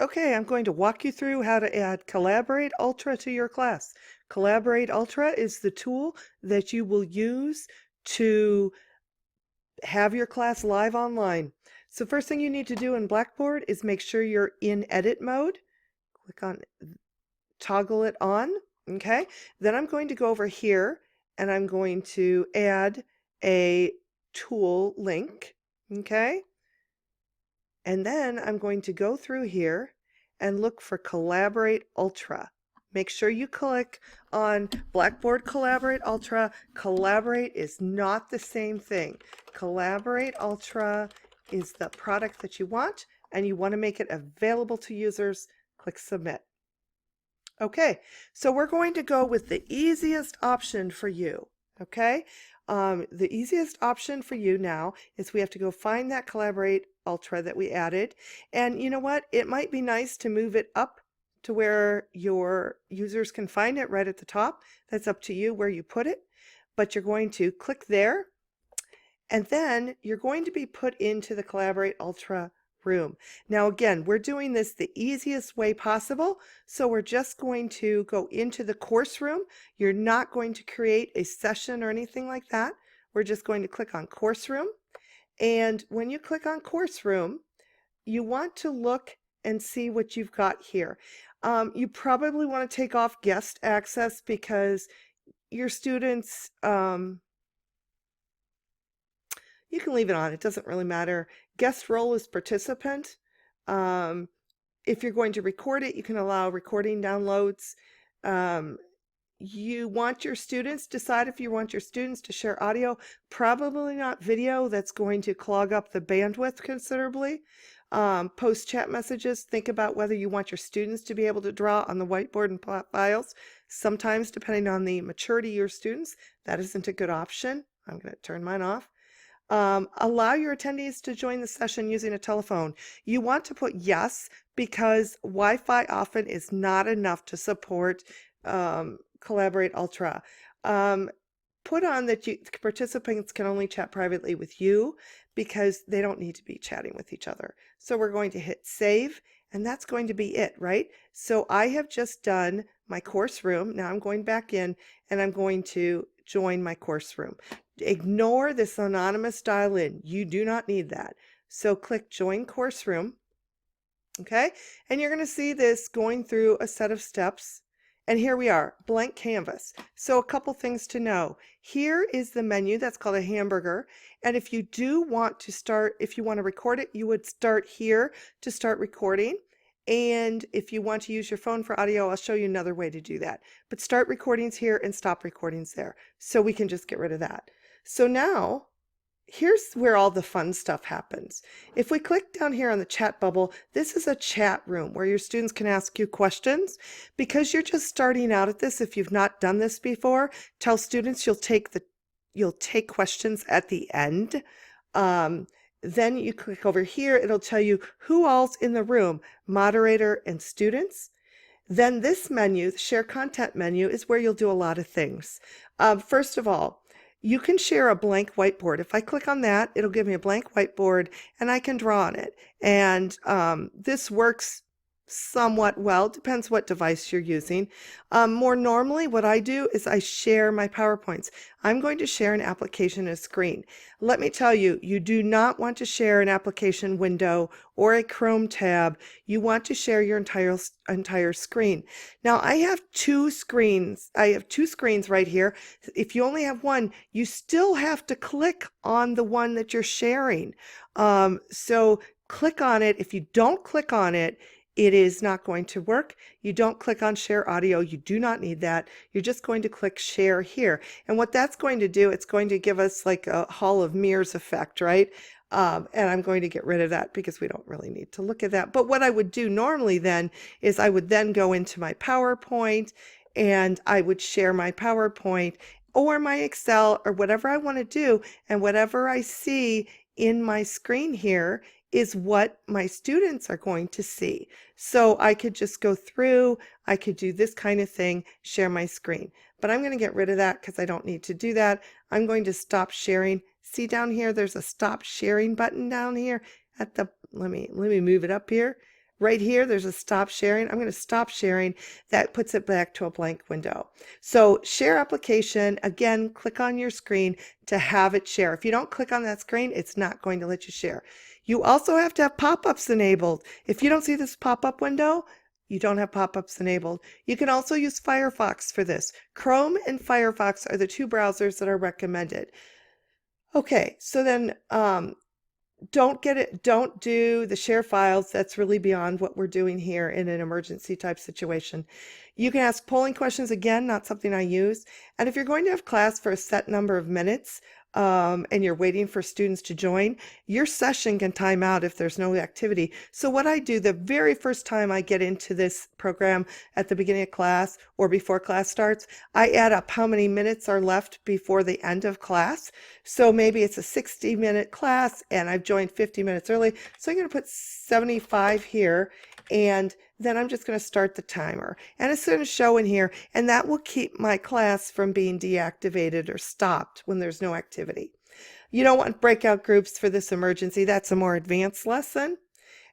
Okay, I'm going to walk you through how to add Collaborate Ultra to your class. Collaborate Ultra is the tool that you will use to have your class live online. So first thing you need to do in Blackboard is make sure you're in edit mode. Click on toggle it on, okay? Then I'm going to go over here and I'm going to add a tool link, okay? And then I'm going to go through here and look for Collaborate Ultra. Make sure you click on Blackboard Collaborate Ultra. Collaborate is not the same thing. Collaborate Ultra is the product that you want, and you want to make it available to users. Click Submit. Okay, so we're going to go with the easiest option for you, okay? The easiest option for you now is we have to go find that Collaborate Ultra that we added. And you know what? It might be nice to move it up to where your users can find it right at the top. That's up to you where you put it. But you're going to click there, and then you're going to be put into the Collaborate Ultra room. Now again, we're doing this the easiest way possible, so we're just going to go into the course room. You're not going to create a session or anything like that. We're just going to click on course room, and when you click on course room, you want to look and see what you've got here. You probably want to take off guest access because your students, you can leave it on, it doesn't really matter. Guest role is participant. If you're going to record it, you can allow recording downloads. You want your students, decide if you want your students to share audio, probably not video. That's going to clog up the bandwidth considerably. Post chat messages, think about whether you want your students to be able to draw on the whiteboard and plot files. Sometimes, depending on the maturity of your students, that isn't a good option. I'm going to turn mine off. Allow your attendees to join the session using a telephone. You want to put yes because Wi-Fi often is not enough to support Collaborate Ultra. Put on that participants can only chat privately with you because they don't need to be chatting with each other. So we're going to hit save, and that's going to be it, right? So I have just done my course room. Now I'm going back in and I'm going to join my course room. Ignore this anonymous dial in. You do not need that. So click join course room. Okay, and you're going to see this going through a set of steps. And here we are, blank canvas. So a couple things to know. Here is the menu that's called a hamburger. And if you do want to start, if you want to record it, you would start here to start recording. And if you want to use your phone for audio, I'll show you another way to do that. But start recordings here and stop recordings there. So we can just get rid of that. So now, here's where all the fun stuff happens. If we click down here on the chat bubble, this is a chat room where your students can ask you questions. Because you're just starting out at this, if you've not done this before, tell students you'll take questions at the end. Then you click over here, it'll tell you who all's in the room, moderator and students. Then this menu, the share content menu, is where you'll do a lot of things. First of all, you can share a blank whiteboard. If I click on that, it'll give me a blank whiteboard and I can draw on it. And this works somewhat well, depends what device you're using. More normally, what I do is I share my PowerPoints. I'm going to share an application and a screen. Let me tell you, you do not want to share an application window or a Chrome tab. You want to share your entire screen. Now, I have two screens. I have two screens right here. If you only have one, you still have to click on the one that you're sharing. So click on it. If you don't click on it, it is not going to work. You don't click on share audio. You do not need that. You're just going to click share here. And what that's going to do, it's going to give us like a Hall of Mirrors effect, right? And I'm going to get rid of that because we don't really need to look at that. But what I would do normally then is I would then go into my PowerPoint and I would share my PowerPoint or my Excel or whatever I want to do. And whatever I see in my screen here is what my students are going to see. So I could just go through, I could do this kind of thing, share my screen. But I'm going to get rid of that because I don't need to do that. I'm going to stop sharing. See down here, there's a stop sharing button down here at the, let me move it up here. Right here, there's a stop sharing. I'm going to stop sharing. That puts it back to a blank window. So share application, again, click on your screen to have it share. If you don't click on that screen, it's not going to let you share. You also have to have pop-ups enabled. If you don't see this pop-up window, you don't have pop-ups enabled. You can also use Firefox for this. Chrome and Firefox are the two browsers that are recommended. Okay, so then don't do the share files. That's really beyond what we're doing here in an emergency type situation. You can ask polling questions, again, not something I use. And if you're going to have class for a set number of minutes, and you're waiting for students to join, your session can time out if there's no activity. So what I do the very first time I get into this program at the beginning of class or before class starts, I add up how many minutes are left before the end of class. So maybe it's a 60-minute class and I've joined 50 minutes early. So I'm going to put 75 here, and then I'm just going to start the timer. And it's going to show in here, and that will keep my class from being deactivated or stopped when there's no activity. You don't want breakout groups for this emergency. That's a more advanced lesson.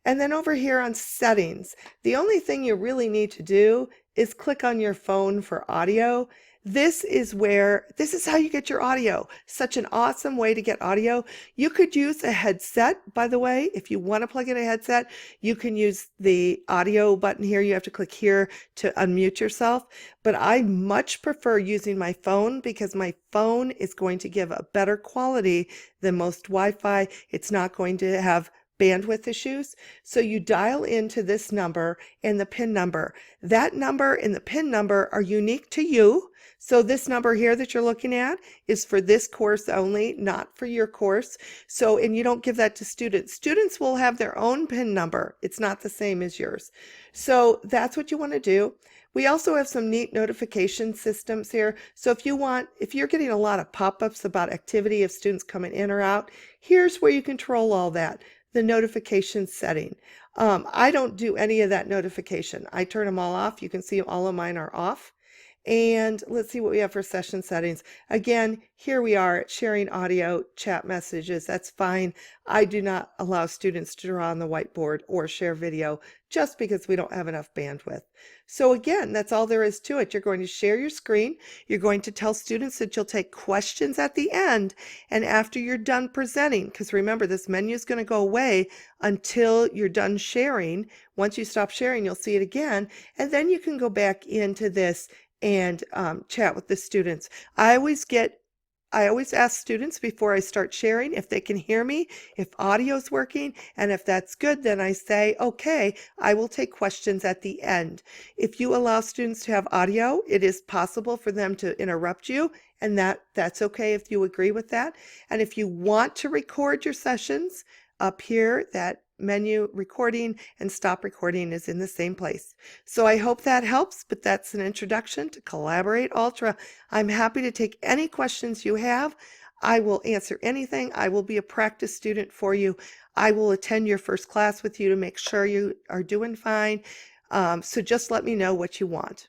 And then over here on settings, the only thing you really need to do is click on your phone for audio. This is how you get your audio. Such an awesome way to get audio. You could use a headset, by the way. If you want to plug in a headset, you can use the audio button here. You have to click here to unmute yourself. But I much prefer using my phone because my phone is going to give a better quality than most Wi-Fi. It's not going to have bandwidth issues. So you dial into this number and the PIN number. That number and the PIN number are unique to you. So this number here that you're looking at is for this course only, not for your course. So, and you don't give that to students. Students will have their own PIN number. It's not the same as yours. So that's what you want to do. We also have some neat notification systems here. So if you're getting a lot of pop-ups about activity of students coming in or out, here's where you control all that. The notification setting. I don't do any of that notification. I turn them all off. You can see all of mine are off. And let's see what we have for session settings. Again, here we are sharing audio, chat messages. That's fine. I do not allow students to draw on the whiteboard or share video just because we don't have enough bandwidth. So again, that's all there is to it. You're going to share your screen. You're going to tell students that you'll take questions at the end and after you're done presenting, because remember, this menu is going to go away until you're done sharing. Once you stop sharing, you'll see it again, and then you can go back into this and chat with the students. I always ask students before I start sharing if they can hear me, if audio's working, and if that's good, then I say, okay, I will take questions at the end. If you allow students to have audio, it is possible for them to interrupt you, and that's okay if you agree with that. And if you want to record your sessions, up here, that menu recording and stop recording is in the same place. So I hope that helps, but that's an introduction to Collaborate Ultra. I'm happy to take any questions you have. I will answer anything. I will be a practice student for you. I will attend your first class with you to make sure you are doing fine. So just let me know what you want.